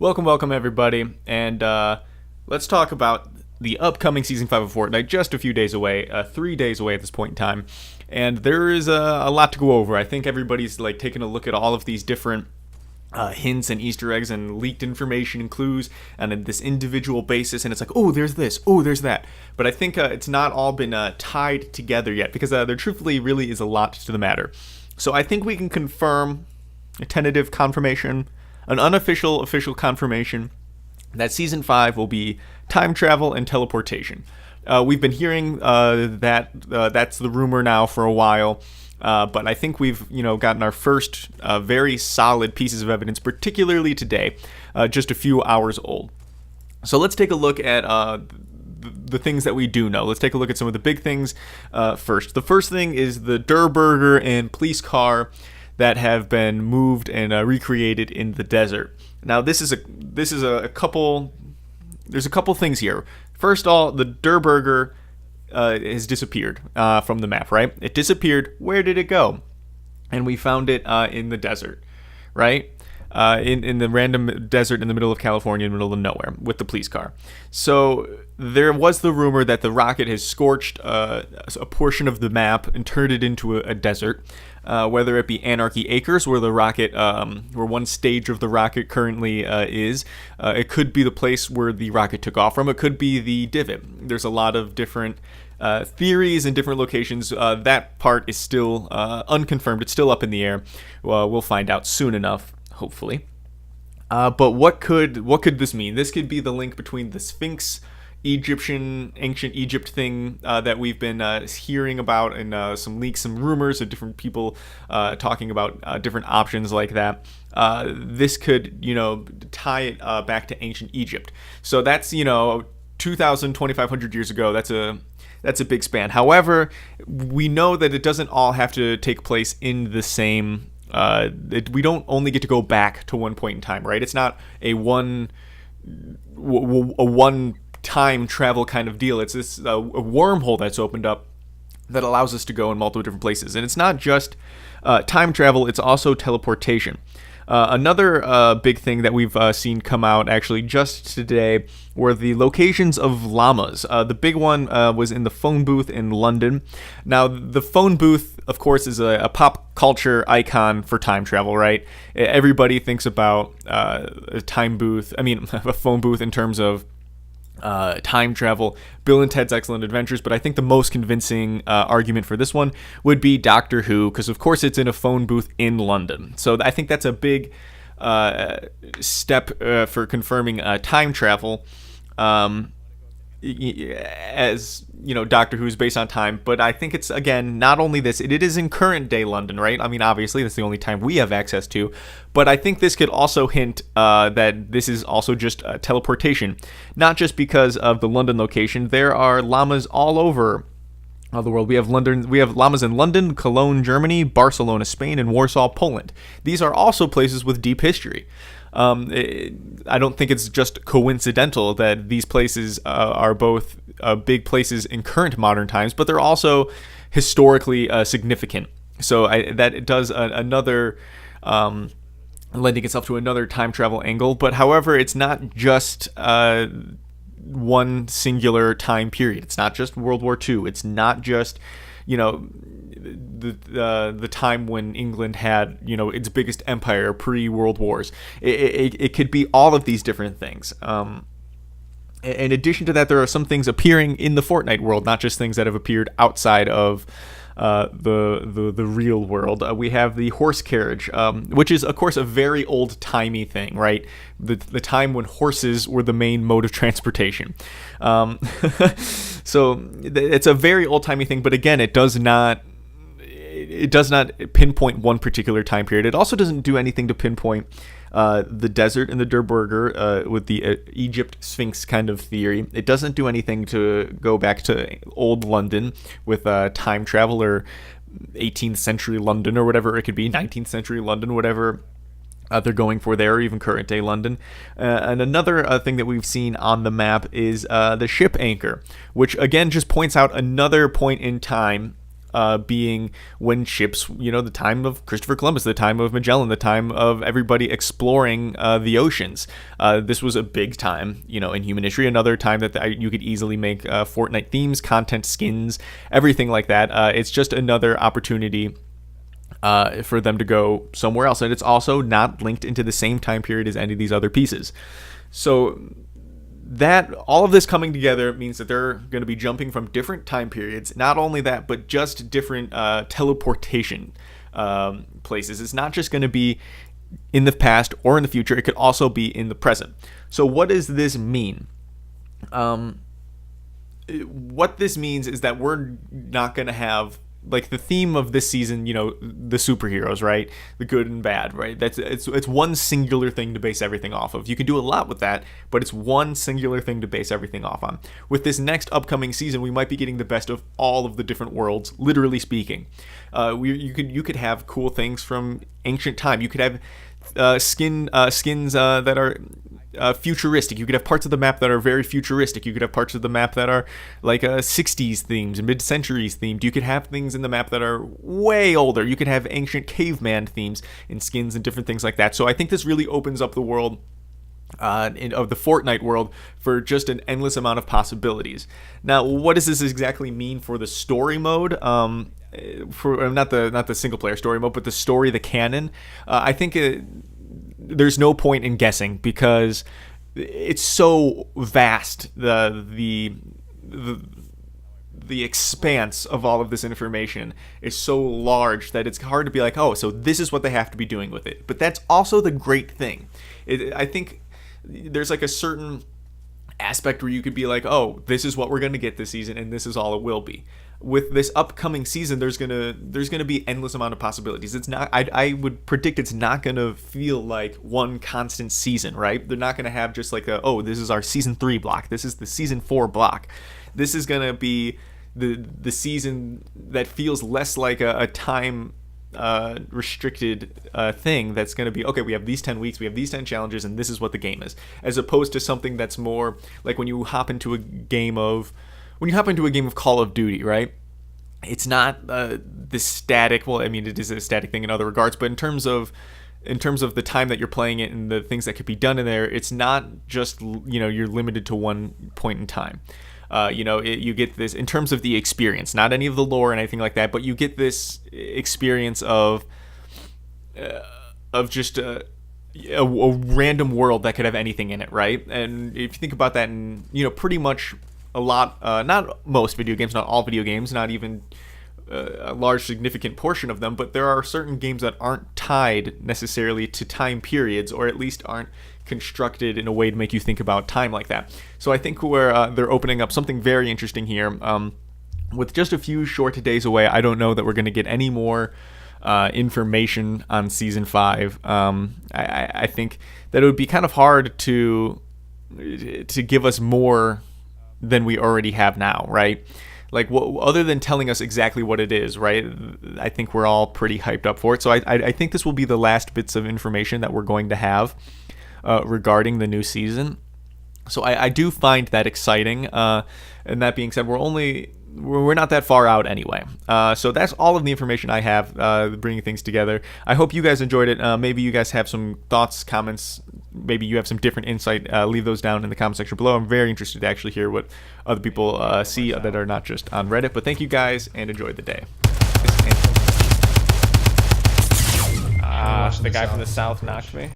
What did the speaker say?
Welcome everybody, and let's talk about the upcoming season 5 of Fortnite. Just a few days away, 3 days away at this point in time, and there is a lot to go over. I think everybody's like taking a look at all of these different hints and Easter eggs and leaked information and clues on this individual basis, and it's like, oh, there's this, oh, there's that. But I think it's not all been tied together yet, because there truthfully really is a lot to the matter. So I think we can confirm a tentative confirmation, an unofficial official confirmation that season 5 will be time travel and teleportation. We've been hearing that that's the rumor now for a while, but I think we've gotten our first very solid pieces of evidence, particularly today, just a few hours old. So let's take a look at the things that we do know. Let's take a look at some of the big things first. The first thing is the Durburger and police car that have been moved and recreated in the desert. Now, this is a couple. There's a couple things here. First of all, the Durburger has disappeared from the map. Right? It disappeared. Where did it go? And we found it in the desert. Right? In the random desert in the middle of California, in the middle of nowhere, with the police car. So there was the rumor that the rocket has scorched a portion of the map and turned it into a desert. Whether it be Anarchy Acres, where the rocket, where one stage of the rocket currently is, it could be the place where the rocket took off from. It could be the divot. There's a lot of different theories and different locations. That part is still unconfirmed. It's still up in the air. We'll find out soon enough, hopefully. But what could this mean? This could be the link between the Sphinx, ancient Egypt thing that we've been hearing about, and some leaks, some rumors of different people talking about different options like that. This could, tie it back to ancient Egypt. So that's, 2,000, 2,500 years ago. That's a big span. However, we know that it doesn't all have to take place in the same. We don't only get to go back to one point in time, right? It's not a one time travel kind of deal. It's this a wormhole that's opened up that allows us to go in multiple different places. And it's not just time travel, it's also teleportation. Another big thing that we've seen come out actually just today were the locations of llamas. The big one was in the phone booth in London. Now, the phone booth, of course, is a pop culture icon for time travel, right? Everybody thinks about a phone booth in terms of time travel, Bill and Ted's Excellent Adventures, but I think the most convincing argument for this one would be Doctor Who, because of course it's in a phone booth in London. So I think that's a big step for confirming time travel. As Doctor Who is based on time, but I think it's, again, not only this, it is in current day London, right? I mean, obviously that's the only time we have access to, but I think this could also hint that this is also just teleportation, not just because of the London location. There are llamas all over the world. We have llamas in London, Cologne, Germany, Barcelona, Spain, and Warsaw, Poland. These are also places with deep history. I don't think it's just coincidental that these places are both big places in current modern times, but they're also historically significant. So that it does another lending itself to another time travel angle. But however, it's not just one singular time period. It's not just World War II. It's not just the time when England had its biggest empire pre-World Wars. It could be all of these different things. In addition to that, there are some things appearing in the Fortnite world, not just things that have appeared outside of the real world. We have the horse carriage, which is of course a very old-timey thing, right? The time when horses were the main mode of transportation. So it's a very old-timey thing, but again, it does not pinpoint one particular time period. It also doesn't do anything to pinpoint the desert and the Durburger with the Egypt Sphinx kind of theory. It doesn't do anything to go back to old London with time travel, or 18th century London, or whatever it could be, 19th century London, whatever they're going for there, or even current day London. And another thing that we've seen on the map is the ship anchor, which again just points out another point in time being when ships, the time of Christopher Columbus, the time of Magellan, the time of everybody exploring the oceans. This was a big time, in human history. Another time that you could easily make Fortnite themes, content, skins, everything like that. It's just another opportunity for them to go somewhere else. And it's also not linked into the same time period as any of these other pieces. So that all of this coming together means that they're going to be jumping from different time periods. Not only that, but just different teleportation places. It's not just going to be in the past or in the future. It could also be in the present. So what does this mean? What this means is that we're not going to have, like, the theme of this season, the superheroes, right? The good and bad, right? It's one singular thing to base everything off of. You can do a lot with that, but it's one singular thing to base everything off on. With this next upcoming season, we might be getting the best of all of the different worlds, literally speaking. You could have cool things from ancient time. You could have skins that are futuristic. You could have parts of the map that are very futuristic. You could have parts of the map that are like 60s themes and mid-centuries themed. You could have things in the map that are way older. You could have ancient caveman themes and skins and different things like that. So I think this really opens up the world of the Fortnite world for just an endless amount of possibilities. Now, what does this exactly mean for the story mode? For not the single player story mode, but the story, the canon. I think there's no point in guessing because it's so vast. The expanse of all of this information is so large that it's hard to be like, oh, so this is what they have to be doing with it. But that's also the great thing. I think there's like a certain aspect where you could be like, oh, this is what we're going to get this season and this is all it will be. With this upcoming season, there's gonna be endless amount of possibilities. It's not. I would predict it's not gonna feel like one constant season, right? They're not gonna have just like this is our season 3 block. This is the season 4 block. This is gonna be the season that feels less like a time restricted thing. That's gonna be, okay, we have these 10 weeks, we have these 10 challenges, and this is what the game is. As opposed to something that's more like when you hop into a game of Call of Duty, right? It's not this static. Well, I mean, it is a static thing in other regards, but in terms of the time that you're playing it and the things that could be done in there, it's not just you're limited to one point in time. You get this in terms of the experience, not any of the lore and anything like that, but you get this experience of just a random world that could have anything in it, right? And if you think about that, and pretty much a lot, not most video games, not all video games, not even a large significant portion of them, but there are certain games that aren't tied necessarily to time periods, or at least aren't constructed in a way to make you think about time like that. So I think they're opening up something very interesting here. With just a few short days away, I don't know that we're going to get any more information on season 5. I think that it would be kind of hard to give us more than we already have now, right? Like, other than telling us exactly what it is, right? I think we're all pretty hyped up for it. So I think this will be the last bits of information that we're going to have regarding the new season. So I do find that exciting. And that being said, we're not that far out anyway. So that's all of the information I have bringing things together. I hope you guys enjoyed it. Maybe you guys have some thoughts, comments. Maybe you have some different insight. Leave those down in the comment section below. I'm very interested to actually hear what other people see that are not just on Reddit. But thank you guys and enjoy the day. The guy from the south knocked me.